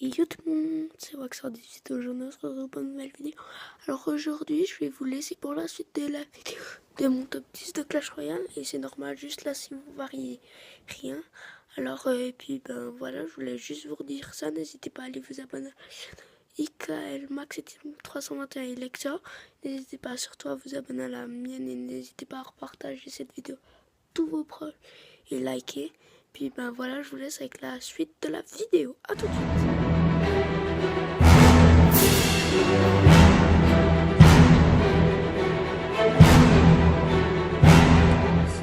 Et yo tout le monde, c'est Waxer18 aujourd'hui, on se retrouve pour une nouvelle vidéo. Alors aujourd'hui, je vais vous laisser pour la suite de la vidéo de mon top 10 de Clash Royale. Et c'est normal, juste là si vous variez rien. Alors, et puis ben voilà, je voulais juste vous redire ça. N'hésitez pas à aller vous abonner à la chaîne IKL Max 321 Elector. N'hésitez pas surtout à vous abonner à la mienne et n'hésitez pas à repartager cette vidéo à tous vos proches et liker. Puis ben voilà, je vous laisse avec la suite de la vidéo. A tout de suite.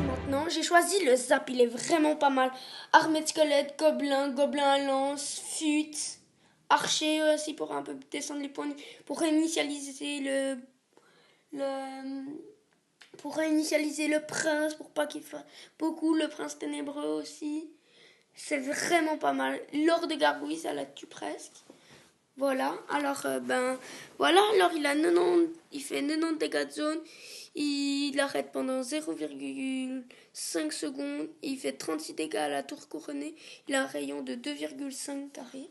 Maintenant, j'ai choisi le zap, il est vraiment pas mal. Armée de squelettes, gobelins, gobelins à lance, fut, archer aussi pour un peu descendre les points, pour réinitialiser pour réinitialiser le prince, pour pas qu'il fasse beaucoup, le prince ténébreux aussi. C'est vraiment pas mal. L'or de gargouille, ça la tue presque. Voilà, alors voilà, alors il fait 90 dégâts de zone, il arrête pendant 0,5 secondes, il fait 36 dégâts à la tour couronnée, il a un rayon de 2,5 carrés.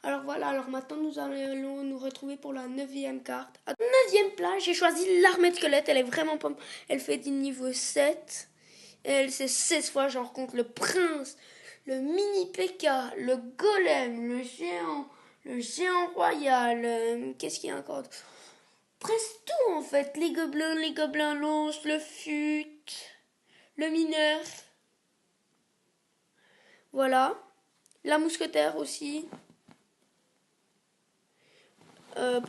Alors voilà, alors maintenant nous allons nous retrouver pour la 9e carte. À la 9e place, j'ai choisi l'armée de squelette, elle est vraiment pas mal, elle fait du niveau 7, elle c'est 16 fois, genre contre le prince, le mini PK, le golem, le géant royal, qu'est-ce qu'il y a encore? Presque tout en fait. Les gobelins lance, le fut, le mineur. Voilà. La mousquetaire aussi.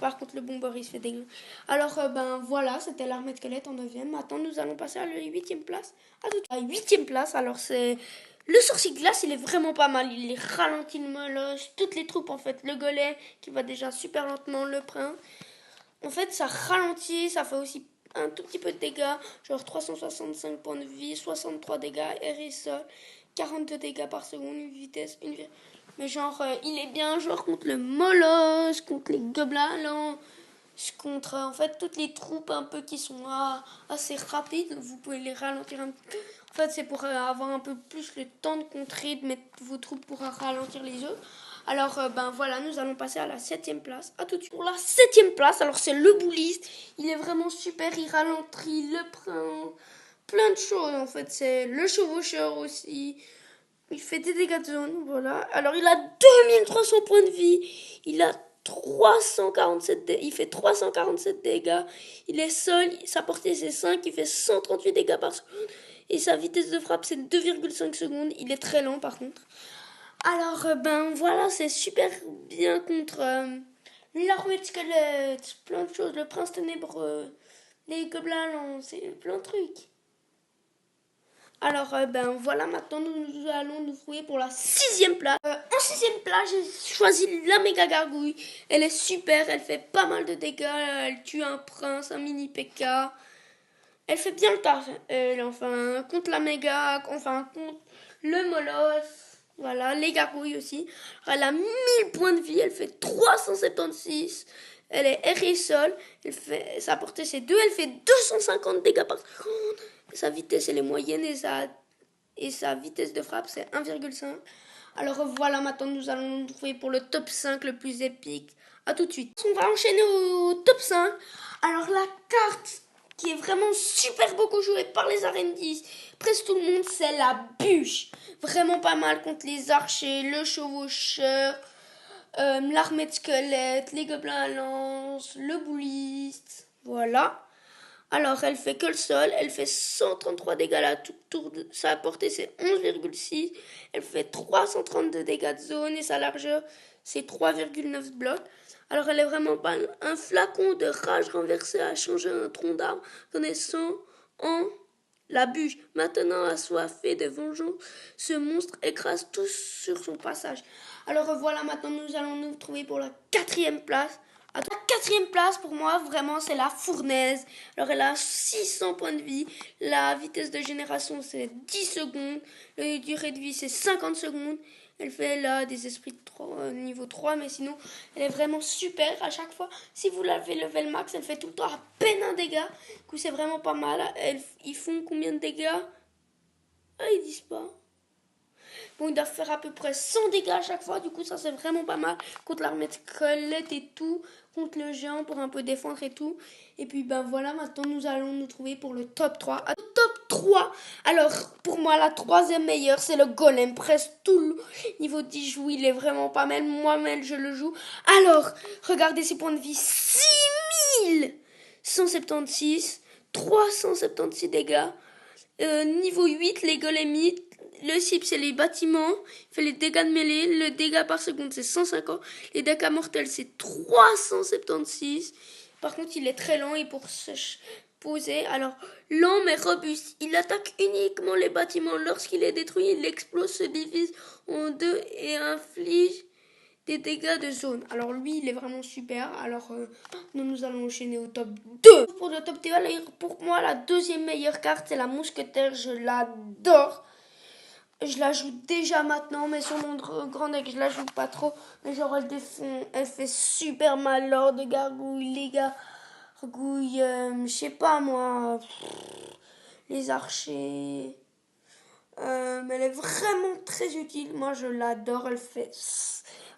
Par contre, le bombeur il se fait dégueuler. Alors, voilà, c'était l'armée de squelette en 9e. Maintenant, nous allons passer à la 8e place. À 8e place, alors c'est. Le sorcier glace, il est vraiment pas mal. Il est ralenti le molosse, toutes les troupes en fait. Le golem qui va déjà super lentement, le prince. En fait, ça ralentit, ça fait aussi un tout petit peu de dégâts. Genre 365 points de vie, 63 dégâts, RSO, 42 dégâts par seconde, une vitesse, mais genre, il est bien genre contre le molosse, contre les gobelins lents, contre en fait toutes les troupes un peu qui sont assez rapides. Vous pouvez les ralentir un peu. En fait, c'est pour avoir un peu plus le temps de contrer, de mettre vos troupes pour ralentir les autres. Alors, voilà, nous allons passer à la 7e place. À tout de suite. Pour la 7e place, alors c'est le bouliste. Il est vraiment super, il ralentit le prince, plein de choses en fait. C'est le chevaucheur aussi. Il fait des dégâts de zone, voilà. Alors, il a 2300 points de vie. Il a 347 il fait 347 dégâts. Il est seul, sa portée c'est 5, il fait 138 dégâts par seconde. Et sa vitesse de frappe c'est 2,5 secondes. Il est très lent par contre. Alors, voilà, c'est super bien contre l'armée de squelettes, plein de choses, le prince ténébreux, les gobelins lents, c'est plein de trucs. Alors, voilà, maintenant nous allons nous trouver pour la 6e place. En 6e place, j'ai choisi la méga gargouille. Elle est super, elle fait pas mal de dégâts, elle tue un prince, un mini PK. Elle fait bien le taf, enfin, contre la méga, enfin, contre le molosse. Voilà, les gargouilles aussi. Alors, elle a 1000 points de vie, elle fait 376. Elle est air et sol. Sa portée c'est 2, elle fait 250 dégâts par seconde. Sa vitesse elle est moyenne et sa vitesse de frappe c'est 1,5. Alors voilà, maintenant nous allons nous trouver pour le top 5 le plus épique. A tout de suite. On va enchaîner au top 5. Alors la carte qui est vraiment super beaucoup jouée par les arènes 10, presque tout le monde, c'est la bûche. Vraiment pas mal contre les archers, le chevaucheur, l'armée de squelettes, les gobelins à lance, le bouliste. Voilà. Alors, elle fait que le sol, elle fait 133 dégâts à la tour de sa portée, c'est 11,6. Elle fait 332 dégâts de zone et sa largeur, c'est 3,9 blocs. Alors, elle est vraiment pas un flacon de rage renversé à changer un tronc d'arbre, connaissant en la bûche. Maintenant assoiffé de vengeance, ce monstre écrase tous sur son passage. Alors, voilà, maintenant nous allons nous trouver pour la 4e place. La 4e place pour moi vraiment c'est la fournaise. Alors elle a 600 points de vie, la vitesse de génération c'est 10 secondes, la durée de vie c'est 50 secondes. Elle fait là des esprits de 3, niveau 3, mais sinon elle est vraiment super à chaque fois. Si vous l'avez level max, elle fait tout le temps à peine un dégât. Du coup c'est vraiment pas mal. Ils font combien de dégâts? Ah, ils disent pas. Bon, il doit faire à peu près 100 dégâts à chaque fois. Du coup, ça, c'est vraiment pas mal. Contre l'armée de squelette et tout. Contre le géant pour un peu défendre et tout. Et puis, ben voilà, maintenant, nous allons nous trouver pour le top 3. Top 3. Alors, pour moi, la troisième meilleure, c'est le golem. Presque tout le niveau 10 joue. Il est vraiment pas mal. Moi-même, je le joue. Alors, regardez ses points de vie. 6176. 376 dégâts. Niveau 8, les golémites. Le cible, c'est les bâtiments. Il fait les dégâts de mêlée. Le dégât par seconde, c'est 150. Les dégâts mortels, c'est 376. Par contre, il est très lent et pour se poser, alors lent mais robuste. Il attaque uniquement les bâtiments. Lorsqu'il est détruit, il explose, se divise en deux et inflige des dégâts de zone. Alors lui, il est vraiment super. Alors nous allons enchaîner au top 2. Pour le top 2, pour moi, la deuxième meilleure carte, c'est la mousquetaire. Je l'adore. Je la joue déjà maintenant, mais sur mon grand deck, je la joue pas trop. Mais genre, elle fait super mal lors de gargouilles, les gargouilles, je sais pas moi, les archers. Mais elle est vraiment très utile. Moi, je l'adore. Elle fait.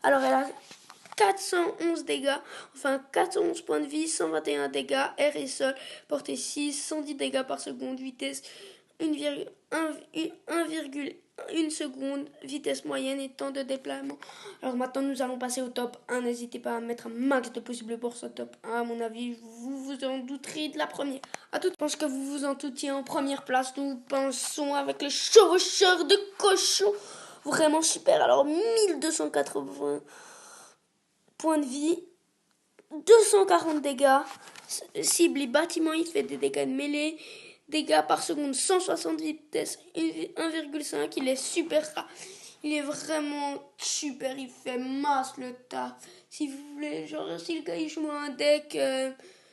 Alors, elle a 411 dégâts, enfin 411 points de vie, 121 dégâts, air et sol, portée 6, 110 dégâts par seconde, vitesse 1,1 seconde, vitesse moyenne et temps de déploiement. Alors maintenant nous allons passer au top 1, n'hésitez pas à mettre un max de possible pour ce top 1, à mon avis vous vous en douterez de la première. Je pense que vous vous en doutiez en première place, nous pensons avec les chevaucheurs de cochons, vraiment super, alors 1280 points de vie, 240 dégâts, cible les bâtiments, il fait des dégâts de mêlée, dégâts par seconde, 160 vitesse, 1,5, il est super rare. Il est vraiment super, il fait masse le tas. Si vous voulez, genre si le gars il joue un deck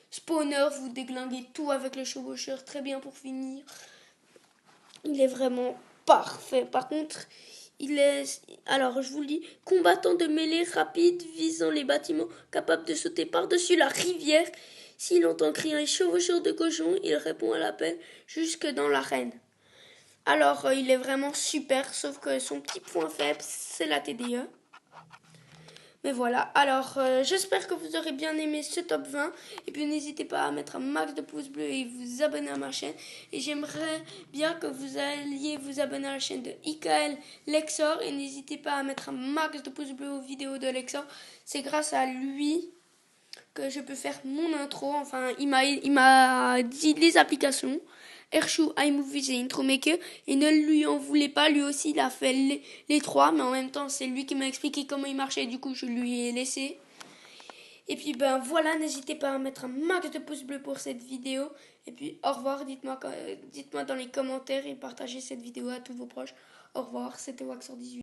spawner, vous déglinguez tout avec le chevaucheur, très bien pour finir. Il est vraiment parfait. Par contre, il est, alors je vous le dis, combattant de mêlée rapide, visant les bâtiments, capable de sauter par-dessus la rivière. S'il entend crier un chevaucheur de cochon, il répond à l'appel jusque dans l'arène. Alors, il est vraiment super, sauf que son petit point faible, c'est la TDE. Mais voilà, alors j'espère que vous aurez bien aimé ce top 20. Et puis n'hésitez pas à mettre un max de pouces bleus et vous abonner à ma chaîne. Et j'aimerais bien que vous alliez vous abonner à la chaîne de Ikael Lexor. Et n'hésitez pas à mettre un max de pouces bleus aux vidéos de Lexor. C'est grâce à lui que je peux faire mon intro. Enfin, il m'a dit les applications. Airshow, iMovies et Intromaker. Et ne lui en voulez pas. Lui aussi, il a fait les trois. Mais en même temps, c'est lui qui m'a expliqué comment il marchait. Du coup, je lui ai laissé. Et puis, ben voilà. N'hésitez pas à mettre un max de pouces bleus pour cette vidéo. Et puis, au revoir. Dites-moi dans les commentaires et partagez cette vidéo à tous vos proches. Au revoir. C'était Waxor18.